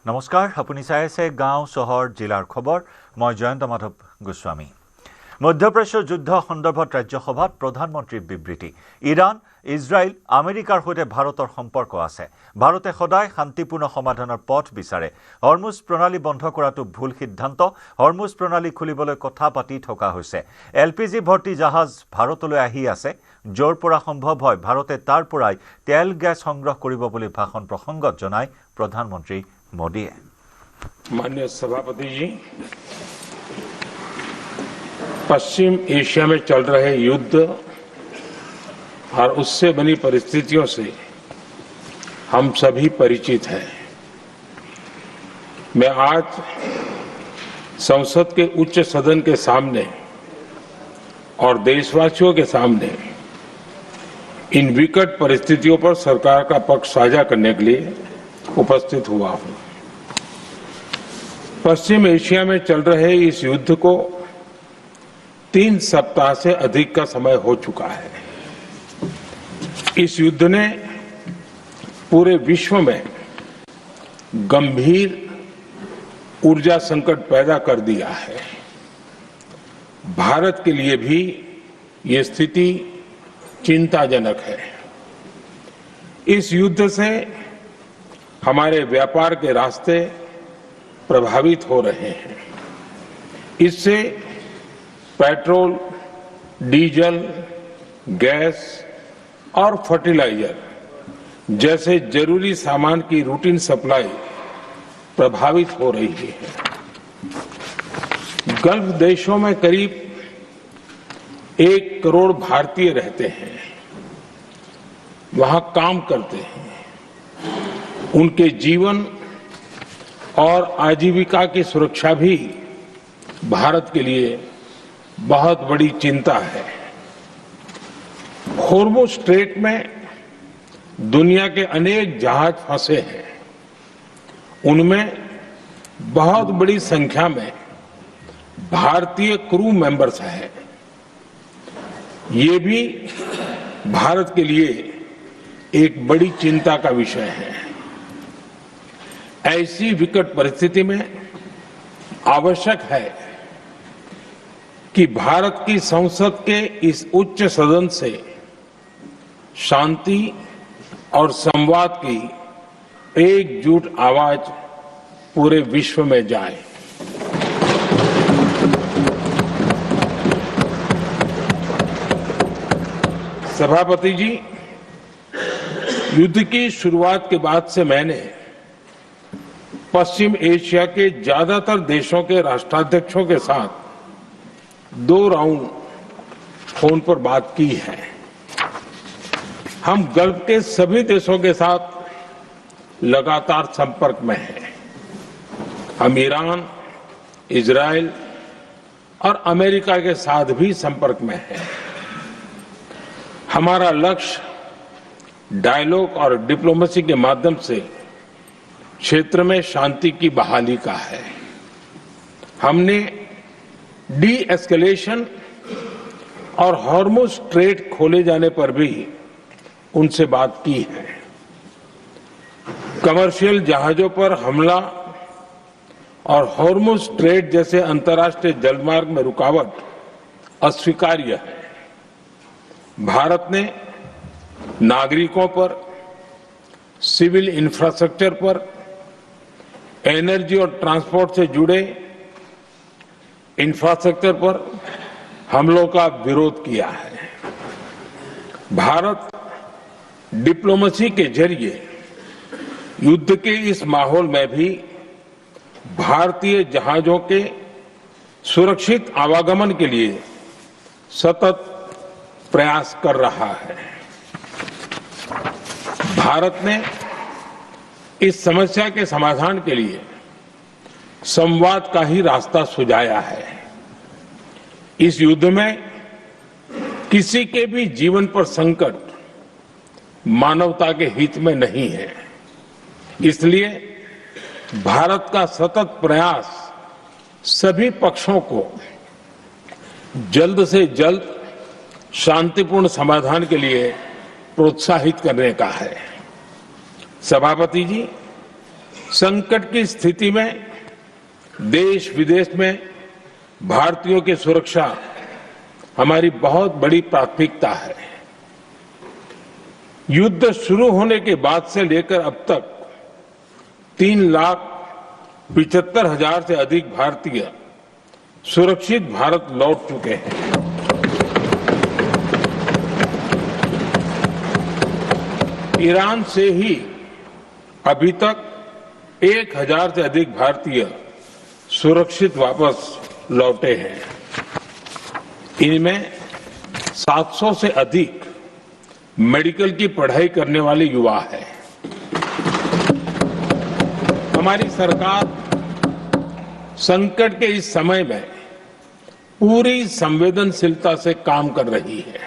নমস্কাৰ, আপুনি চাই আছে গাঁও চহৰ জিলাৰ খবৰ। মই জয়ন্ত মাধৱ গোস্বামী। মধ্যপ্ৰাচ্যৰ যুদ্ধ সন্দৰ্ভত ৰাজ্যসভাত প্ৰধানমন্ত্ৰীৰ বিবৃতি। ইৰাণ, ইজৰাইল, আমেৰিকাৰ সৈতে ভাৰতৰ সম্পৰ্ক আছে। ভাৰতে সদায় শান্তিপূৰ্ণ সমাধানৰ পথ বিচাৰে। হৰমুজ প্ৰণালী বন্ধ কৰাটো ভুল সিদ্ধান্ত। হৰমুজ প্ৰণালী খুলিবলৈ কথা পাতি থকা হৈছে। LPG ভৰ্তি জাহাজ ভাৰতলৈ আহি আছে। য'ৰ পৰা সম্ভৱ হয় ভাৰতে তাৰ পৰাই তেল গেছ সংগ্ৰহ কৰিব বুলি ভাষণ প্ৰসংগত জনায় প্ৰধানমন্ত্ৰী मोदी। माननीय सभापति जी, पश्चिम एशिया में चल रहे युद्ध और उससे बनी परिस्थितियों से हम सभी परिचित हैं। मैं आज संसद के उच्च सदन के सामने और देशवासियों के सामने इन विकट परिस्थितियों पर सरकार का पक्ष साझा करने के लिए उपस्थित हुआ हूं। पश्चिम एशिया में चल रहे इस युद्ध को 3 सप्ताह से अधिक का समय हो चुका है। इस युद्ध ने पूरे विश्व में गंभीर ऊर्जा संकट पैदा कर दिया है। भारत के लिए भी ये स्थिति चिंताजनक है। इस युद्ध से हमारे व्यापार के रास्ते प्रभावित हो रहे हैं। इससे पेट्रोल, डीजल, गैस और फर्टिलाइजर जैसे जरूरी सामान की रूटीन सप्लाई प्रभावित हो रही है। गल्फ देशों में करीब 1 करोड़ भारतीय रहते हैं, वहां काम करते हैं। उनके जीवन और आजीविका की सुरक्षा भी भारत के लिए बहुत बड़ी चिंता है। होर्मुज स्ट्रेट में दुनिया के अनेक जहाज फंसे हैं। उनमें बहुत बड़ी संख्या में भारतीय क्रू मेंबर्स हैं। ये भी भारत के लिए एक बड़ी चिंता का विषय है। ऐसी विकट परिस्थिति में आवश्यक है कि भारत की संसद के इस उच्च सदन से शांति और संवाद की एकजुट आवाज पूरे विश्व में जाए। सभापति जी, युद्ध की शुरुआत के बाद से मैंने पश्चिम एशिया के ज्यादातर देशों के राष्ट्राध्यक्षों के साथ 2 राउंड फोन पर बात की है। हम गल्फ के सभी देशों के साथ लगातार संपर्क में हैं। हम ईरान, इजराइल और अमेरिका के साथ भी संपर्क में हैं। हमारा लक्ष्य डायलॉग और डिप्लोमेसी के माध्यम से क्षेत्र में शांति की बहाली का है। हमने डी एस्केलेशन और हॉर्मुज स्ट्रेट खोले जाने पर भी उनसे बात की है। कमर्शियल जहाजों पर हमला और हॉर्मुज स्ट्रेट जैसे अंतर्राष्ट्रीय जलमार्ग में रुकावट अस्वीकार्य है। भारत ने नागरिकों पर, सिविल इंफ्रास्ट्रक्चर पर, एनर्जी और ट्रांसपोर्ट से जुड़े इंफ्रास्ट्रक्चर पर हमलों का विरोध किया है। भारत डिप्लोमेसी के जरिए युद्ध के इस माहौल में भी भारतीय जहाजों के सुरक्षित आवागमन के लिए सतत प्रयास कर रहा है। भारत ने इस समस्या के समाधान के लिए संवाद का ही रास्ता सुझाया है। इस युद्ध में किसी के भी जीवन पर संकट मानवता के हित में नहीं है। इसलिए भारत का सतत प्रयास सभी पक्षों को जल्द से जल्द शांतिपूर्ण समाधान के लिए प्रोत्साहित करने का है। सभापति जी, संकट की स्थिति में देश विदेश में भारतीयों की सुरक्षा हमारी बहुत बड़ी प्राथमिकता है। युद्ध शुरू होने के बाद से लेकर अब तक 3,75,000 से अधिक भारतीय सुरक्षित भारत लौट चुके हैं। ईरान से ही अभी तक 1,000 से अधिक भारतीय सुरक्षित वापस लौटे हैं। इनमें 700 से अधिक मेडिकल की पढ़ाई करने वाले युवा हैं। हमारी सरकार संकट के इस समय में पूरी संवेदनशीलता से काम कर रही है।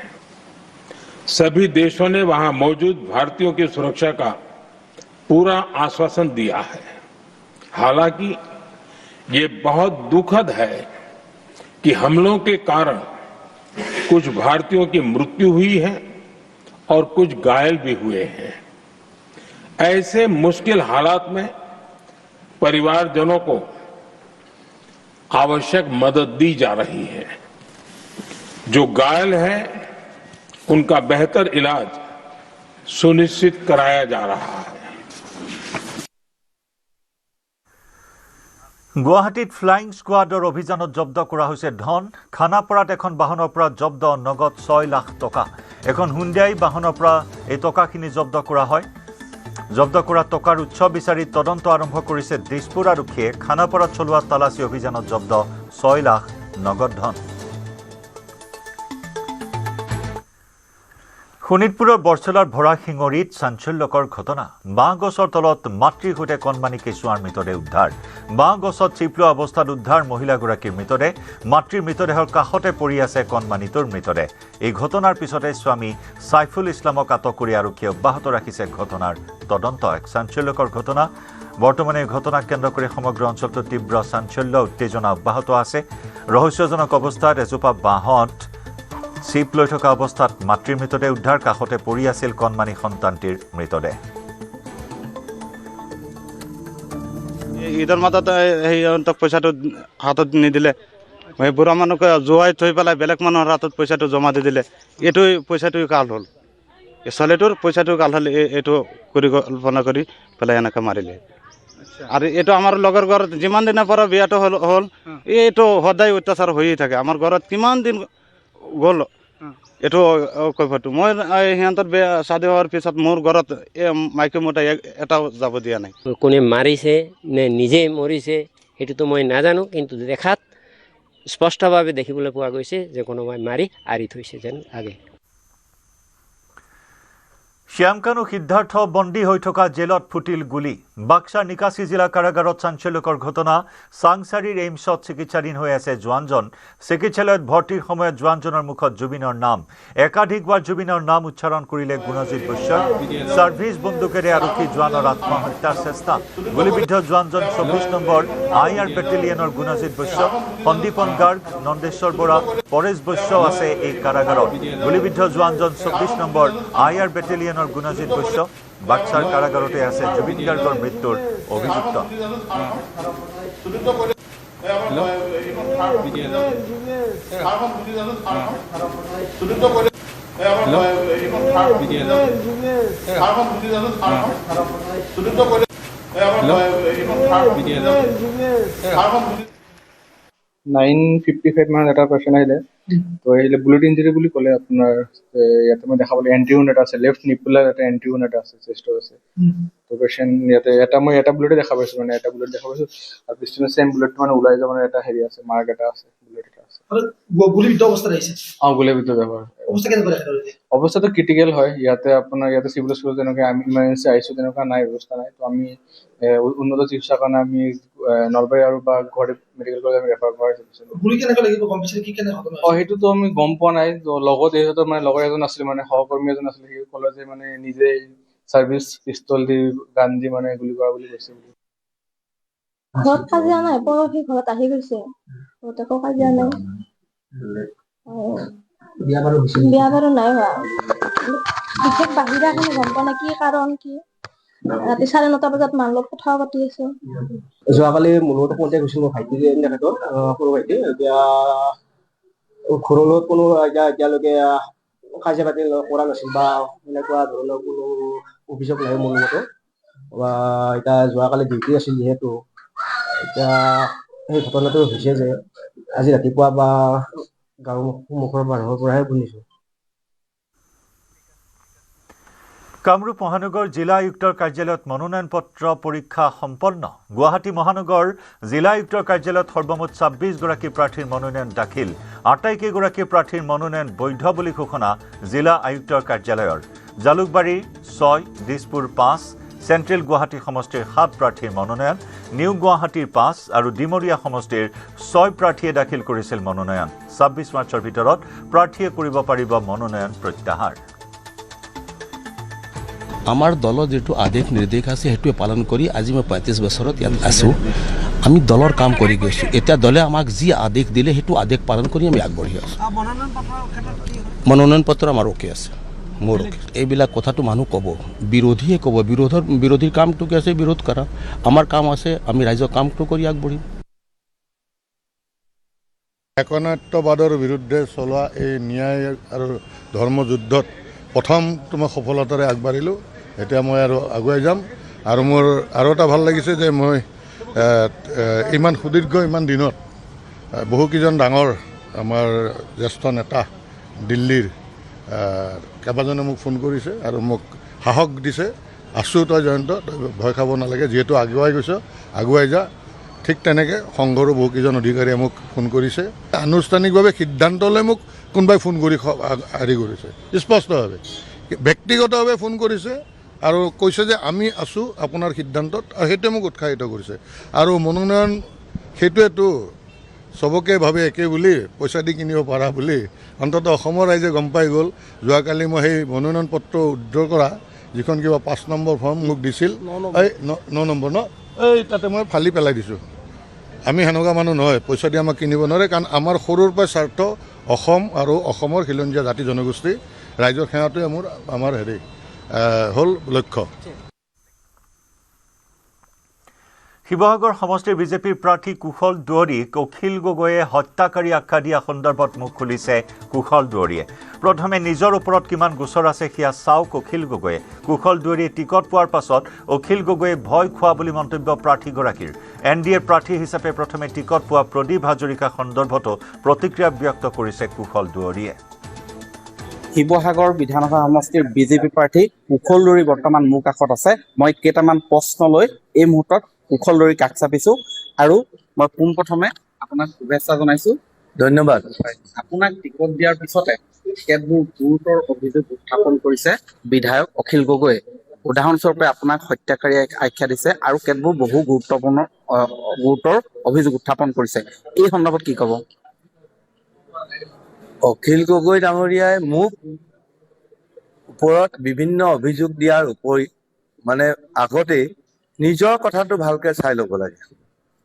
सभी देशों ने वहां मौजूद भारतीयों की सुरक्षा का पूरा आश्वासन दिया है। हालांकि ये बहुत दुखद है कि हमलों के कारण कुछ भारतीयों की मृत्यु हुई है और कुछ घायल भी हुए हैं। ऐसे मुश्किल हालात में परिवारजनों को आवश्यक मदद दी जा रही है। जो घायल है उनका बेहतर इलाज सुनिश्चित कराया जा रहा है। गुवाहाटीत फ्लाइंग स्क्वाडर अभियानत जब्द करा होइसे धन। खानापारात এখন বাহনৰ পৰা জব্দ নগদ 6 লাখ টকা। এখন হুন্ডাই বাহনৰ পৰা এই টকাখিনি জব্দ কৰা হয়। জব্দ কৰা টকাৰ উৎস বিচাৰি তদন্ত আৰম্ভ কৰিছে দিছপুৰ আৰক্ষীয়ে। খানাপাৰাত চলোৱা তালাচী অভিযানত জব্দ 6 লাখ নগদ ধন। শোণিতপুৰৰ বৰচলাৰ ভৰা শিঙৰিত চাঞ্চল্যকৰ ঘটনা। বাঁহ গছৰ তলত মাতৃৰ সৈতে কণমানি কেঁচুৱাৰ মৃতদেহ উদ্ধাৰ। বাঁহ গছত চিপলোৱা অৱস্থাত উদ্ধাৰ মহিলাগৰাকীৰ মৃতদেহ। মাতৃৰ মৃতদেহৰ কাষতে পৰি আছে কণমানিটোৰ মৃতদেহ। এই ঘটনাৰ পিছতে স্বামী সাইফুল ইছলামক আটক কৰি আৰক্ষীয়ে অব্যাহত ৰাখিছে ঘটনাৰ তদন্ত। এক চাঞ্চল্যকৰ ঘটনা। বৰ্তমানে এই ঘটনাক কেন্দ্ৰ কৰি সমগ্ৰ অঞ্চলটোত তীব্ৰ চাঞ্চল্য উত্তেজনা অব্যাহত আছে। ৰহস্যজনক অৱস্থাত এজোপা বাঁহত চিপ লৈ থকা অৱস্থাত মাতৃৰ মৃতদেহ উদ্ধাৰ। কাষতে পৰি আছিল কণমানি সন্তানটিৰ মৃতদেহ। ঈদৰ মাতত সিহঁতক পইচাটো হাতত নিদিলে, বুঢ়া মানুহকে জোৱাই থৈ পেলাই বেলেগ মানুহৰ হাতত পইচাটো জমা দি দিলে। এইটো পইচাটো কাল হ'ল, এই ছোৱালীটোৰ পইচাটো কাল হ'ল। এইটো পৰিকল্পনা কৰি পেলাই এনেকৈ মাৰিলে। আৰু এইটো আমাৰ লগৰ ঘৰত যিমান দিনৰ পৰা বিয়াটো হ'ল এইটো সদায় অত্যাচাৰ হৈয়ে থাকে। আমাৰ ঘৰত কিমান দিন গ'ল এইটো কৈফটো। মই সিহঁতৰ চাদী হোৱাৰ পিছত মোৰ ঘৰত মাইকী মতা এটাও যাব দিয়া নাই। কোনে মাৰিছে নে নিজে মৰিছে সেইটোতো মই নাজানো, কিন্তু দেখাত স্পষ্টভাৱে দেখিবলৈ পোৱা গৈছে যে কোনোবাই মাৰি আঁৰি থৈছে যেন লাগে। শ্যামকানু সিদ্ধাৰ্থ বন্দী হৈ থকা জেলত ফুটিল গুলী। বাক্সাৰ নিকাশী জিলা কাৰাগাৰত চাঞ্চল্যকৰ ঘটনা। চাংচাৰীৰ এইমছত চিকিৎসাধীন হৈ আছে জোৱানজন। চিকিৎসালয়ত ভৰ্তিৰ সময়ত জোৱানজনৰ মুখত জুবিনৰ নাম, একাধিকবাৰ জুবিনৰ নাম উচ্চাৰণ কৰিলে গুণজিৎ বৈশ্যই। ছাৰ্ভিচ বন্দুকেৰে আৰক্ষী জোৱানৰ আত্মহত্যাৰ চেষ্টা। গুলীবিদ্ধ জোৱানজন 24 নম্বৰ IR বেটেলিয়নৰ গুণজিৎ বৈশ্য, সন্দীপন গাৰ্গ, নন্দেশ্বৰ বৰা, পৰেশ বৈশ্যও আছে এই কাৰাগাৰত। গুলীবিদ্ধ জোৱানজন 24 নম্বৰ IR বেটেলিয়নৰ গুণজিৎ বৈশ্য। বাক্সাৰ কাৰাগাৰতে আছে জুবিন গাৰ্গৰ মৃত্যুৰ অভিযুক্ত। নাইন 55 মানত এটা পেচেণ্ট আহিলে। তো আহিলে বুলেট ইঞ্জুৰি বুলি ক'লে। আপোনাৰ ইয়াতে মই দেখা পালোঁ এণ্টি উণ্ড এটা আছে, লেফ্ট নিপুলাৰ এটা এণ্টি উণ্ড এটা আছে, চেষ্টৰ আছে। তো পেচেণ্ট ইয়াতে মই এটা বুলেটে দেখা পাইছোঁ, মানে এটা বুলেট দেখা পাইছোঁ। আৰু পিছনে চেম বুলেটটো মানে ওলাই যাব, মানে এটা হেৰি আছে, মাৰ্ক এটা আছে, বুলেট এটা আছে। গুলিবিদ্ধ অৱস্থাত আহিছে? গুলিবিদ্ধ ব্যৱহাৰ। অৱস্থা কেনেকুৱা? অৱস্থাটো ক্ৰিটিকেল হয়। ইয়াতে আপোনাৰ ইয়াতে চিভিল হস্পিটেল তেনেকৈ আমি ইমাৰ্জেঞ্চি আহিছোঁ, তেনেকুৱা নাই, ব্যৱস্থা নাই। তো আমি উন্নত চিকিৎসাৰ কাৰণে আমি নলবাৰী আৰু বা গুৱাহাটী মেডিকেল কলেজ আমি ৰেফাৰ কৰা হৈছে। গুলি কেনেকৈ লাগিব গম পাইছে? কি কেনে ঘটনা? সেইটোতো আমি গম পোৱা নাই। লগত ইহঁতৰ মানে লগৰ এজন আছিলে, মানে সহকৰ্মী এজন আছিলে, সেই ক'লে যে মানে নিজে চাৰ্ভিচ পিষ্টল দি গান দি মানে গুলি কৰা বুলি কৈছে। ঘৰত কাজিয়া নাই, পৰহি ঘৰত আহি গৈছে, ঘৰত একো কাজিয়া নাই। বিয়া বাৰু নাই হোৱা, বিশেষ বাহিৰা কোনো গম পোৱা নাই কি কাৰণ কি। ৰাতি 9:30 বজাত মাৰ লগত কথা পাতি আছে। যোৱাকালি মোৰ লগতো পঞ্চায়ত গৈছিল মোৰ ভাইটি তেখেতৰ সৰু ভাইটি এতিয়া ঘৰৰ লগত কোনো এতিয়ালৈকে কাজিয়া পাতি কৰা নাছিল বা এনেকুৱা ধৰণৰ কোনো অভিযোগ নাই মোৰ লগতো বা এতিয়া যোৱাকালি ডিউটি আছিল যিহেতু এতিয়া সেই ঘটনাটো হৈছে যে আজি ৰাতিপুৱা বা গাঁৱৰ মুখৰ মানুহৰ পৰাহে শুনিছোঁ। কামৰূপ মহানগৰ জিলা আয়ুক্তৰ কাৰ্যালয়ত মনোনয়ন পত্ৰ পৰীক্ষা সম্পন্ন। গুৱাহাটী মহানগৰ জিলা আয়ুক্তৰ কাৰ্যালয়ত সৰ্বমুঠ 26 গৰাকী প্ৰাৰ্থীৰ মনোনয়ন দাখিল। 28 গৰাকী প্ৰাৰ্থীৰ মনোনয়ন বৈধ বুলি ঘোষণা জিলা আয়ুক্তৰ কাৰ্যালয়ৰ। জালুকবাৰীৰ 6, দিছপুৰ 5, চেণ্ট্ৰেল গুৱাহাটী সমষ্টিৰ 7 প্ৰাৰ্থীৰ মনোনয়ন, নিউ গুৱাহাটীৰ 5 আৰু ডিমৰীয়া সমষ্টিৰ 6 প্ৰাৰ্থীয়ে দাখিল কৰিছিল মনোনয়ন। 26 মাৰ্চৰ ভিতৰত প্ৰাৰ্থীয়ে কৰিব পাৰিব মনোনয়ন প্ৰত্যাহাৰ। আমাৰ দলৰ যিটো আদেশ নিৰ্দেশ আছে সেইটোৱে পালন কৰি আজি মই 35 বছৰত ইয়াত আছোঁ। আমি দলৰ কাম কৰি গৈছোঁ। এতিয়া দলে আমাক যি আদেশ দিলে সেইটো আদেশ পালন কৰি আমি আগবাঢ়ি আছোঁ। মনোনয়ন পত্ৰ আমাৰ অ'কে আছে, মোৰ অ'কে। এইবিলাক কথাটো মানুহ ক'ব, বিৰোধীয়ে ক'ব, বিৰোধীৰ কামটো কি আছে বিৰোধ কৰা। আমাৰ কাম আছে, আমি ৰাইজৰ কামটো কৰি আগবাঢ়িম। একনায়ত্ববাদৰ বিৰুদ্ধে চলোৱা এই ন্যায় আৰু ধৰ্মযুদ্ধত প্ৰথমটো মই সফলতাৰে আগবাঢ়িলোঁ। এতিয়া মই আৰু আগুৱাই যাম। আৰু মোৰ আৰু এটা ভাল লাগিছে যে মই ইমান সুদীৰ্ঘ ইমান দিনত বহুকেইজন ডাঙৰ আমাৰ জ্যেষ্ঠ নেতা দিল্লীৰ কেইবাজনে মোক ফোন কৰিছে আৰু মোক সাহস দিছে। আছোঁ তই জয়ন্ত, তই ভয় খাব নালাগে, যিহেতু আগুৱাই গৈছ আগুৱাই যা। ঠিক তেনেকৈ সংঘৰো বহুকেইজন অধিকাৰীয়ে মোক ফোন কৰিছে। আনুষ্ঠানিকভাৱে সিদ্ধান্ত লৈ মোক কোনোবাই ফোন কৰি হেৰি কৰিছে স্পষ্টভাৱে, ব্যক্তিগতভাৱে ফোন কৰিছে আৰু কৈছে যে আমি আছোঁ আপোনাৰ সিদ্ধান্তত, আৰু সেইটোৱে মোক উৎসাহিত কৰিছে। আৰু মনোনয়ন সেইটোৱেতো চবকে ভাবে একে বুলি, পইচা দি কিনিব পাৰা বুলি। অন্ততঃ অসমৰ ৰাইজে গম পাই গ'ল। যোৱাকালি মই সেই মনোনয়ন পত্ৰ উদ্ধাৰ কৰা যিখন কিবা 5 নম্বৰ ফৰ্ম মোক দিছিল, এই 9 নম্বৰ এই তাতে মই ফালি পেলাই দিছোঁ। আমি সেনেকুৱা মানুহ নহয়, পইচা দি আমাক কিনিব নোৱাৰে। কাৰণ আমাৰ সৰুৰ পৰাই স্বাৰ্থ অসম আৰু অসমৰ খিলঞ্জীয়া জাতি জনগোষ্ঠী ৰাইজৰ সেৱাটোৱে আমাৰ হেৰি হ'ল লক্ষ্য। শিৱসাগৰ সমষ্টিৰ বিজেপিৰ প্ৰাৰ্থী কুশল দুৱৰীক অখিল গগৈয়ে হত্যাকাৰী আখ্যা দিয়া সন্দৰ্ভত মুখ খুলিছে কুশল দুৱৰীয়ে। প্ৰথমে নিজৰ ওপৰত কিমান গোচৰ আছে সেয়া চাওক অখিল গগৈয়ে। কুশল দুৱৰীয়ে টিকট পোৱাৰ পাছত অখিল গগৈয়ে ভয় খোৱা বুলি মন্তব্য প্ৰাৰ্থীগৰাকীৰ। NDAৰ প্ৰাৰ্থী হিচাপে প্ৰথমে টিকট পোৱা প্ৰদীপ হাজৰিকা সন্দৰ্ভতো প্ৰতিক্ৰিয়া ব্যক্ত কৰিছে কুশল দুৱৰীয়ে। শিৱসাগৰ বিধানসভা সমষ্টিৰ বিজেপি প্ৰাৰ্থী কুশল দুৱৰী বৰ্তমান মোৰ কাষত আছে। মই কেইটামান প্ৰশ্ন লৈ এই মুহূৰ্তত কুশল দুৱৰীক কাষ চাপিছোঁ আৰু মই পোনপ্ৰথমে আপোনাক শুভেচ্ছা জনাইছোঁ। ধন্যবাদ। আপোনাক টিকট দিয়াৰ পিছতে কেতবোৰ গুৰুতৰ অভিযোগ উত্থাপন কৰিছে বিধায়ক অখিল গগৈয়ে। উদাহৰণস্বৰূপে আপোনাক হত্যাকাৰী আখ্যা দিছে আৰু কেতবোৰ বহু গুৰুতৰ অভিযোগ উত্থাপন কৰিছে। এই সন্দৰ্ভত কি ক'ব? অখিল গগৈ ডাঙৰীয়াই মোক ওপৰত বিভিন্ন অভিযোগ দিয়াৰ উপৰি আগতেই নিজৰ কথাটো ভালকে চাই ল'ব লাগে।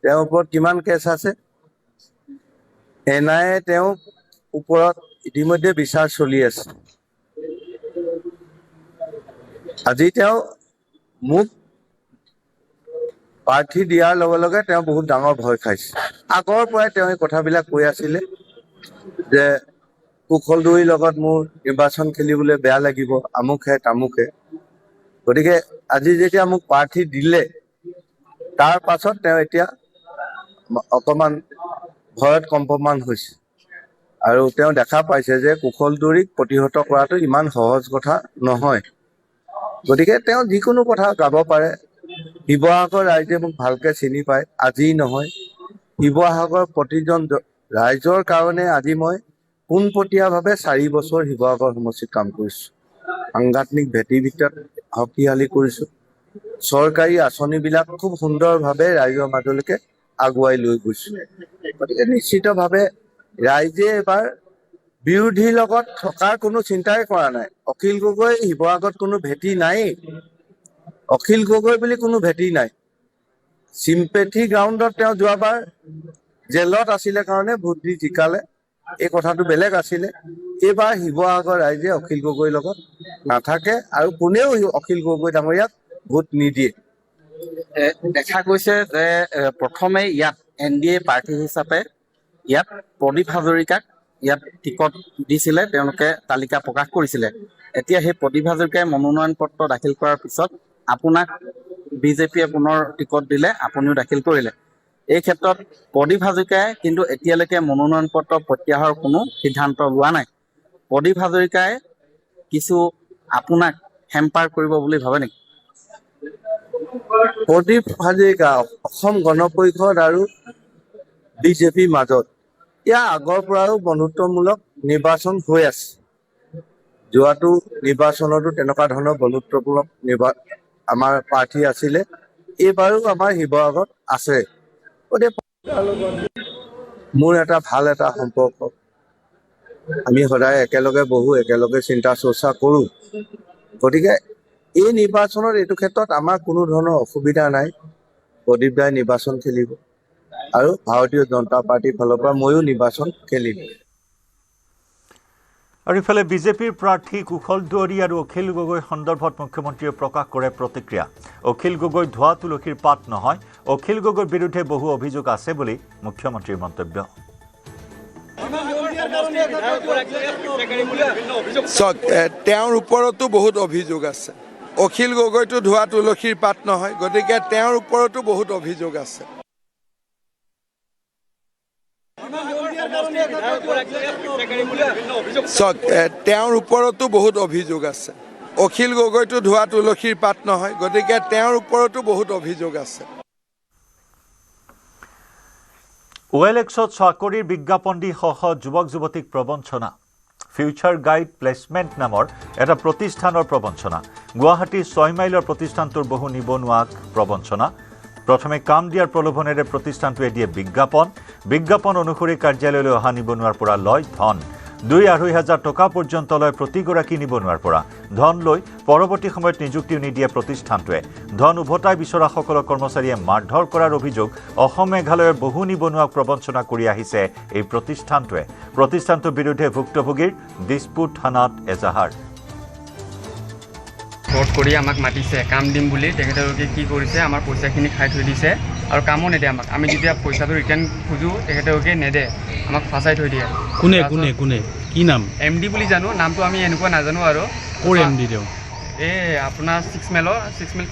তেওঁৰ ওপৰত কিমান কেছ আছে, NIA তেওঁৰ ওপৰত ইতিমধ্যে বিচাৰ চলি আছে। আজি তেওঁ মোক প্ৰাৰ্থী দিয়াৰ লগে লগে তেওঁ বহুত ডাঙৰ ভয় খাইছে। আগৰ পৰাই তেওঁ এই কথাবিলাক কৈ আছিলে যে কুশল দুৱৰীৰ লগত মোৰ নিৰ্বাচন খেলিবলৈ বেয়া লাগিব, আমুকহে তামুকহে। গতিকে আজি যেতিয়া মোক প্ৰাৰ্থী দিলে তাৰ পাছত তেওঁ এতিয়া অকণমান ভয়ত কম্পমান হৈছে আৰু তেওঁ দেখা পাইছে যে কুশল দুৱৰীক প্ৰতিহত কৰাটো ইমান সহজ কথা নহয়। গতিকে তেওঁ যিকোনো কথা গাব পাৰে। শিৱসাগৰ ৰাইজে মোক ভালকে চিনি পায়, আজি নহয়। শিৱসাগৰ প্ৰতিজন ৰাইজৰ কাৰণে আজি মই পোনপটীয়াভাৱে 4 বছৰ শিৱসাগৰ সমষ্টিত কাম কৰিছোঁ। সাংগঠনিক ভেটি-ভিটাত শক্তিশালী কৰিছোঁ। চৰকাৰী আঁচনিবিলাক খুব সুন্দৰভাৱে ৰাইজৰ মাজলৈকে আগুৱাই লৈ গৈছোঁ। গতিকে নিশ্চিতভাৱে ৰাইজে এবাৰ বিৰোধীৰ লগত থকাৰ কোনো চিন্তাই কৰা নাই। অখিল গগৈ শিৱসাগৰত কোনো ভেটি নাই। অখিল গগৈ বুলি কোনো ভেটি নাই। চিম্পেথি গ্ৰাউণ্ডত তেওঁ যোৱাবাৰ জেলত আছিলে কাৰণে ভোট দি জিকালে, এই কথাটো বেলেগ আছিলে। এইবাৰ শিৱসাগৰ ৰাইজে অখিল গগৈৰ লগত নাথাকে আৰু কোনেও অখিল গগৈ ডাঙৰীয়াক ভোট নিদিয়ে। দেখা গৈছে যে প্ৰথমে ইয়াত NDA প্ৰাৰ্থী হিচাপে ইয়াত প্ৰদীপ হাজৰিকাক ইয়াত টিকট দিছিলে, তেওঁলোকে তালিকা প্ৰকাশ কৰিছিলে। এতিয়া সেই প্ৰদীপ হাজৰিকাই মনোনয়ন পত্ৰ দাখিল কৰাৰ পিছত আপোনাক বিজেপিয়ে পুনৰ টিকট দিলে, আপুনিও দাখিল কৰিলে। এই ক্ষেত্ৰত প্ৰদীপ হাজৰিকাই কিন্তু এতিয়ালৈকে মনোনয়ন পত্ৰ প্ৰত্যাহাৰৰ কোনো সিদ্ধান্ত লোৱা নাই। প্ৰদীপ হাজৰিকাই কিছু আপোনাক হেম্পাৰ কৰিব বুলি ভাবে নেকি? প্ৰদীপ হাজৰিকা অসম গণ পৰিষদ আৰু বিজেপিৰ মাজত ইয়াৰ আগৰ পৰাও বন্ধুত্বমূলক নিৰ্বাচন হৈ আছে। যোৱাটো নিৰ্বাচনতো তেনেকুৱা ধৰণৰ বন্ধুত্বমূলক আমাৰ প্ৰাৰ্থী আছিলে, এইবাৰো আমাৰ শিৱসাগৰত আছে। গতিকে মোৰ এটা ভাল এটা সম্পৰ্ক, আমি সদায় একেলগে বহো, একেলগে চিন্তা চৰ্চা কৰোঁ। গতিকে এই নিৰ্বাচনত এইটো ক্ষেত্ৰত আমাৰ কোনো ধৰণৰ অসুবিধা নাই। প্ৰদীপ দাই নিৰ্বাচন খেলিব আৰু ভাৰতীয় জনতা পাৰ্টিৰ ফালৰ পৰা ময়ো নিৰ্বাচন খেলিম। আৰু ইফালে বিজেপিৰ প্ৰাৰ্থী কুশল দুৱাৰী আৰু অখিল গগৈ সন্দৰ্ভত মুখ্যমন্ত্ৰীয়ে প্ৰকাশ কৰে প্ৰতিক্ৰিয়া। অখিল গগৈ ধোৱা তুলসীৰ পাত নহয়, অখিল গগৈৰ বিৰুদ্ধে বহু অভিযোগ আছে বুলি মুখ্যমন্ত্ৰীৰ মন্তব্য। তেওঁৰ ওপৰতো বহুত অভিযোগ আছে। অখিল গগৈটো ধোৱা তুলসীৰ পাত নহয়, গতিকে তেওঁৰ ওপৰতো বহুত অভিযোগ আছে। তেওঁৰ ওপৰতো বহুত অভিযোগ আছে। অখিল গগৈটো ধোৱা তুলসীৰ পাত নহয়, গতিকে তেওঁৰ ওপৰতো বহুত অভিযোগ আছে। OLXত চাকৰিৰ বিজ্ঞাপন দি যুৱক যুৱতীক প্ৰবঞ্চনা। ফিউচাৰ গাইড প্লেচমেণ্ট নামৰ এটা প্ৰতিষ্ঠানৰ প্ৰবঞ্চনা। গুৱাহাটীৰ 6 মাইলৰ প্ৰতিষ্ঠানটোৰ বহু নিবনুৱাক প্ৰবঞ্চনা। প্ৰথমে কাম দিয়াৰ প্ৰলোভনেৰে প্ৰতিষ্ঠানটোৱে দিয়ে বিজ্ঞাপন অনুসৰি কাৰ্যালয়লৈ অহা নিবনুৱাৰ পৰা লয় ধন। 2-2.5 হাজাৰ টকা পৰ্যন্ত লয় প্ৰতিগৰাকী নিবনুৱাৰ পৰা। ধন লৈ পৰৱৰ্তী সময়ত নিযুক্তিও নিদিয়ে প্ৰতিষ্ঠানটোৱে। ধন উভতাই বিচৰাসকলক কৰ্মচাৰীয়ে মাৰধৰ কৰাৰ অভিযোগ অসম মেঘালয়ৰ বহু নিবনুৱাক প্ৰবঞ্চনা কৰি আহিছে এই প্ৰতিষ্ঠানটোৱে। প্ৰতিষ্ঠানটোৰ বিৰুদ্ধে ভুক্তভোগীৰ দিছপুৰ থানাত এজাহাৰ। ফ্ৰড কৰি আমাক মাতিছে কাম দিম বুলি, তেখেতলোকে কি কৰিছে আমাৰ পইচাখিনি খাই থৈ দিছে আৰু কামো নেদে আমাক। আমি যেতিয়া পইচাটো ৰিটাৰ্ণ খোজোঁ তেখেতলোকে নেদে, আমাক ফাঁচাই থৈ দিয়ে। কোনে কি নাম? MD বুলি জানো, নামটো আমি এনেকুৱা নাজানো আৰু। ক'ৰ MD তেওঁ? এই আপোনাৰ 6 মাইল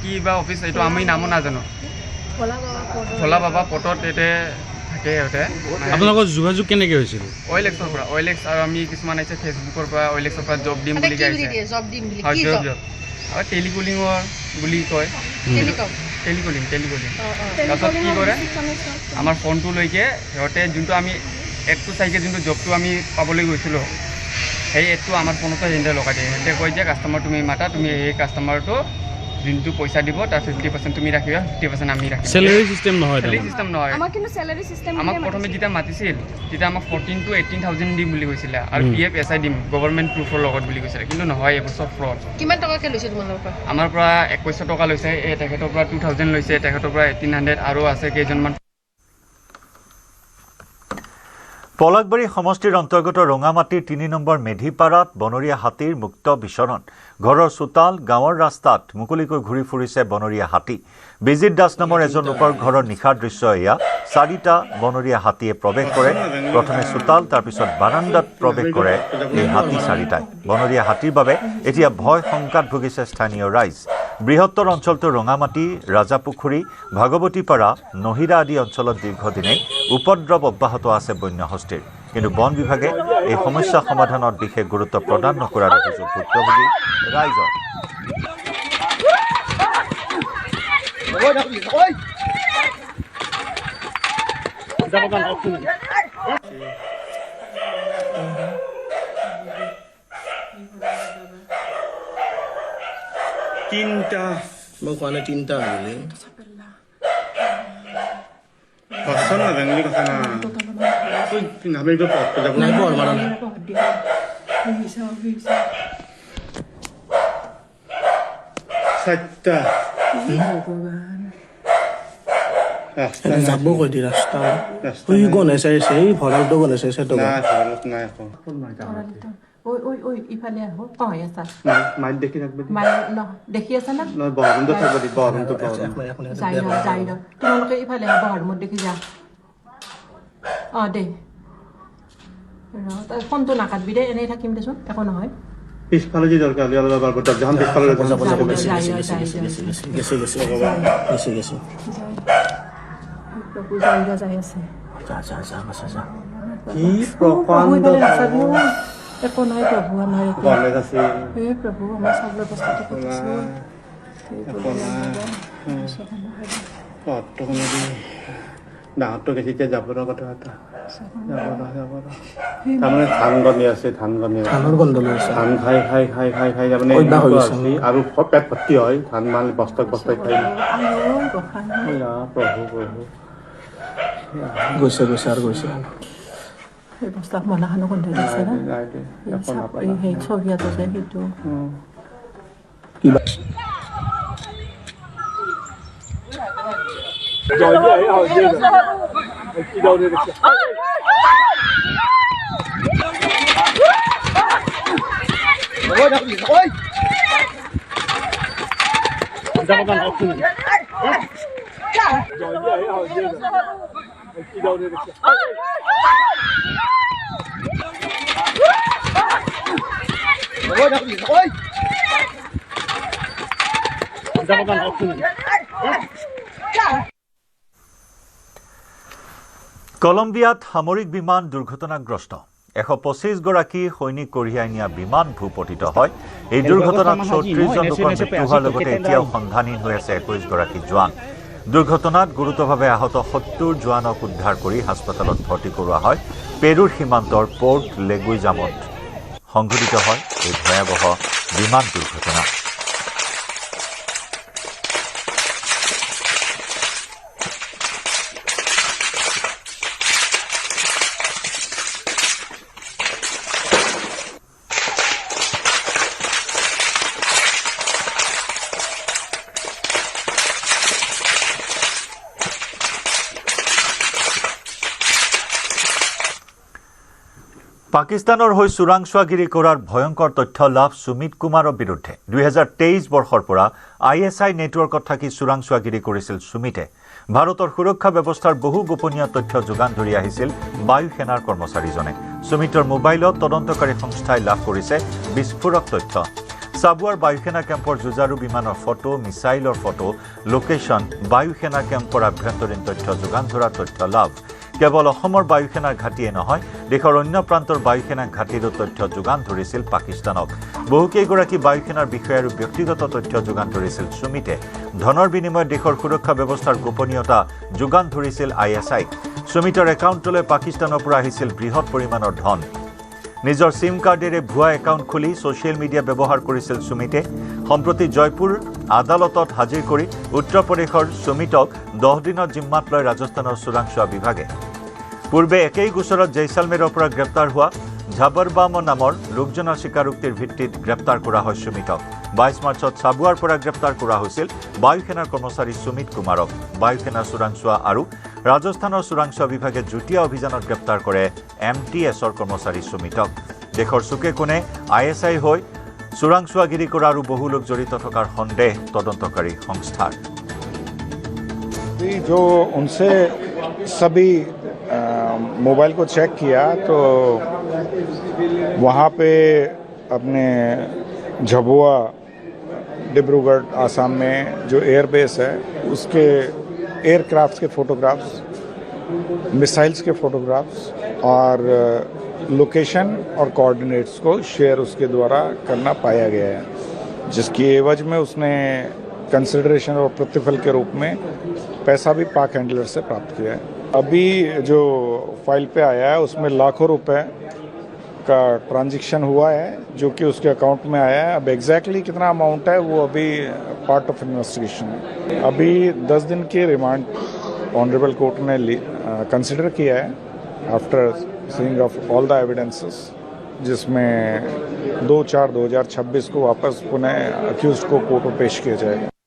কি বা অফিচ, এইটো আমি নামো নাজানো। ভোলা বাবা পটত এতে থাকে সিহঁতে। আপোনালোকৰ যোগাযোগ কেনেকৈ হৈছিল? OLXৰ পৰা। OLX আৰু আমি কিছুমান আহিছে ফেচবুকৰ পৰা, OLXৰ পৰা জব দিম বুলি কৈছে। জব আৰু টেলিকলিঙৰ বুলি কয়। টেলিকলিং তাৰপিছত কি কৰে, আমাৰ ফোনটো লৈকে সিহঁতে যোনটো আমি এডটো চাইকে যোনটো জবটো আমি পাবলৈ গৈছিলোঁ, সেই এডটো আমাৰ ফোনতে সিহঁতে লগাই দিয়ে। সিহঁতে কয় যে কাষ্টমাৰ তুমি মাতা, তুমি সেই কাষ্টমাৰটো যোনটো পইচা দিব তাৰ 50% তুমি ৰাখিবা, 50% আমি ৰাখিম। চেলাৰী চিষ্টেম নহয়, আমাক প্ৰথমে যেতিয়া মাতিছিল তেতিয়া আমাক 14,000 to 18,000 দিম বুলি কৈছিলে আৰু PF SI দিম গভৰ্ণমেণ্ট প্ৰুফৰ লগত বুলি কৈছিলে। কিন্তু নহয়, এইবোৰ চব ফ্ৰড। কিমান টকাকে লৈছে তোমালোকৰ পৰা? আমাৰ পৰা 2100 টকা লৈছে, তেখেতৰ পৰা 2000 লৈছে, তেখেতৰ পৰা 1800 আৰু আছে কেইজনমান। পলাকবাৰী সমষ্টিৰ অন্তৰ্গত ৰঙামাটিৰ 3 নম্বৰ মেধিপাৰাত বনৰীয়া হাতীৰ মুক্ত বিচৰণ। ঘৰৰ চোতাল, গাঁৱৰ ৰাস্তাত মুকলিকৈ ঘূৰি ফুৰিছে বনৰীয়া হাতী। বিজিত দাস নামৰ এজন লোকৰ ঘৰৰ নিশাৰ দৃশ্য এয়া। 4টা বনৰীয়া হাতীয়ে প্ৰৱেশ কৰে। প্ৰথমে চোতাল, তাৰপিছত বাৰাণ্ডাত প্ৰৱেশ কৰে এই হাতী 4টাই। বনৰীয়া হাতীৰ বাবে এতিয়া ভয় শংকাত ভুগিছে স্থানীয় ৰাইজ। বৃহত্তৰ অঞ্চলটো ৰঙামাটি, ৰাজাপুখুৰী, ভাগৱতীপাৰা, নহিৰা আদি অঞ্চলত দীৰ্ঘদিনে উপদ্ৰৱ অব্যাহত আছে বন্য হস্তীৰ। কিন্তু বন বিভাগে এই সমস্যা সমাধানত বিশেষ গুৰুত্ব প্ৰদান নকৰাৰ অভিযোগ ভুক্তভোগী ৰাইজৰ। তিনটা মই কোৱা নাই, 3টা আহিলে যাব কৈ দি ৰাস্তা গণেশ আহিছে, এই ভঁৰালটো গণেশ আহিছে। ঐ ইফালে আহো কয় আছা মাইল দেখি থাকবে মাই ন দেখি আছা না নহয় বহৰমটো থাকিব দি বহৰমটো যাই ৰ তোমালোকে ইফালে আহ বহাৰ ৰুমত দেখি যা দে ৰ ফোনটো নাকাটবি দে এনেই থাকিম দেচোন একো নহয় পিছফালে যি দৰকাৰ হ'লে অলপ আগত যখন পিছফালে গেছে প্ৰভু যাই আছে কি প্ৰকাণ্ড একো নাই প্ৰভু আমাৰ কলেজ আছে হে প্ৰভু আমাৰ সব ব্যৱস্থাটো কৰিছে ডাঙৰটো বেছিকে যাবৰ কথা এটা তাৰমানে ধান গনি আছে ধানৰ গন্ধ লৈছে ধান খাই তাৰমানে আৰু পেট ভৰ্তি হয় ধান মাল বস্তাই খাই প্ৰভু গৈছে আৰু গৈছে এই বস্তা মনাখানো গন্ধ দিছে না সেই ছবি আছে সেইটো কিবা কলম্বিয়াত সামৰিক বিমান দুৰ্ঘটনাগ্ৰস্ত 125 গৰাকী সৈনিক কঢ়িয়াই নিয়া বিমান ভূপতিত হয় এই দুৰ্ঘটনাত 34 জন লোকৰ মৃত্যু হোৱাৰ লগতে এতিয়াও সন্ধানহীন হৈ আছে 21 গৰাকী জোৱান দুৰ্ঘটনাত গুৰুতৰভাৱে আহত 70 জোৱানক উদ্ধাৰ কৰি হাস্পতালত ভৰ্তি কৰোৱা হয় পেৰুৰ সীমান্তৰ পোৰ্ট লেগুইজামত সংঘটিত হয় এই ভয়াৱহ বিমান দুৰ্ঘটনা পাকিস্তানৰ হৈ চোৰাংচোৱাগিৰি কৰাৰ ভয়ংকৰ তথ্য লাভ সুমিত কুমাৰৰ বিৰুদ্ধে 2023 বৰ্ষৰ পৰা ISI নেটৱৰ্কত থাকি চোৰাংচোৱাগিৰি কৰিছিল সুমিতে ভাৰতৰ সুৰক্ষা ব্যৱস্থাৰ বহু গোপনীয় তথ্য যোগান ধৰি আহিছিল বায়ু সেনাৰ কৰ্মচাৰীজনে সুমিতৰ মোবাইলত তদন্তকাৰী সংস্থাই লাভ কৰিছে বিস্ফোৰক তথ্য সাবুৱাৰ বায়ু সেনা কেম্পৰ জুজাৰু বিমানৰ ফটো মিছাইলৰ ফটো লোকেশন বায়ু সেনা কেম্পৰ আভ্যন্তৰীণ তথ্য যোগান ধৰাৰ তথ্য লাভ কেৱল অসমৰ বায়ু সেনাৰ ঘাটিয়ে নহয় দেশৰ অন্য প্ৰান্তৰ বায়ু সেনা ঘাটিৰো তথ্য যোগান ধৰিছিল পাকিস্তানক বহুকেইগৰাকী বায়ু সেনাৰ বিষয়ে আৰু ব্যক্তিগত তথ্য যোগান ধৰিছিল সুমিতে ধনৰ বিনিময়ত দেশৰ সুৰক্ষা ব্যৱস্থাৰ গোপনীয়তা যোগান ধৰিছিল ISI সুমিতৰ একাউণ্টলৈ পাকিস্তানৰ পৰা আহিছিল বৃহৎ পৰিমাণৰ ধন নিজৰ সিম কাৰ্ডেৰে ভুৱা একাউণ্ট খুলি ছ'চিয়েল মিডিয়া ব্যৱহাৰ কৰিছিল সুমিতে সম্প্ৰতি জয়পুৰ আদালতত হাজিৰ কৰি উত্তৰ প্ৰদেশৰ সুমিতক 10 দিনৰ জিম্মাত লৈ ৰাজস্থানৰ চোৰাংচোৱা বিভাগে পূৰ্বে একেই গোচৰত জয়সালমেৰৰ পৰা গ্ৰেপ্তাৰ হোৱা ঝাবৰবাম নামৰ লোকজনৰ স্বীকাৰোক্তিৰ ভিত্তিত গ্ৰেপ্তাৰ কৰা হয় সুমিতক 22 মাৰ্চত সাবুৱাৰ পৰা গ্ৰেপ্তাৰ কৰা হৈছিল বায়ু সেনাৰ কৰ্মচাৰী সুমিত কুমাৰক বায়ু সেনাৰ চোৰাংচোৱা আৰু ৰাজস্থানৰ চোৰাংচোৱা বিভাগে যুটীয়া অভিযানত গ্ৰেপ্তাৰ কৰে MTSৰ কৰ্মচাৰী সুমিতক দেশৰ চুকে কোণে ISI হৈ চোৰাংচোৱাগিৰি কৰা আৰু বহু লোক জড়িত থকাৰ সন্দেহ তদন্তকাৰী সংস্থাৰ जो उनसे सभी मोबाइल को चेक किया तो वहाँ पे अपने झबुआ डिब्रूगढ़ आसाम में जो एयरबेस है उसके एयरक्राफ्ट्स के फोटोग्राफ्स मिसाइल्स के फोटोग्राफ्स और लोकेशन और कोऑर्डिनेट्स को शेयर उसके द्वारा करना पाया गया है जिसकी एवज में उसने कंसिडरेशन और प्रतिफल के रूप में पैसा भी पाक हैंडलर से प्राप्त किया है अभी जो फाइल पे आया है उसमें लाखों रुपए का ट्रांजैक्शन हुआ है जो कि उसके अकाउंट में आया है अब एग्जैक्टली कितना अमाउंट है वो अभी पार्ट ऑफ इन्वेस्टिगेशन है अभी 10 दिन के रिमांड ऑनरेबल कोर्ट ने कंसिडर किया है after seeing of all the evidences जिसमें 2/4/2026 को वापस पुनः अक्यूज्ड को कोर्ट में पेश किया जाएगा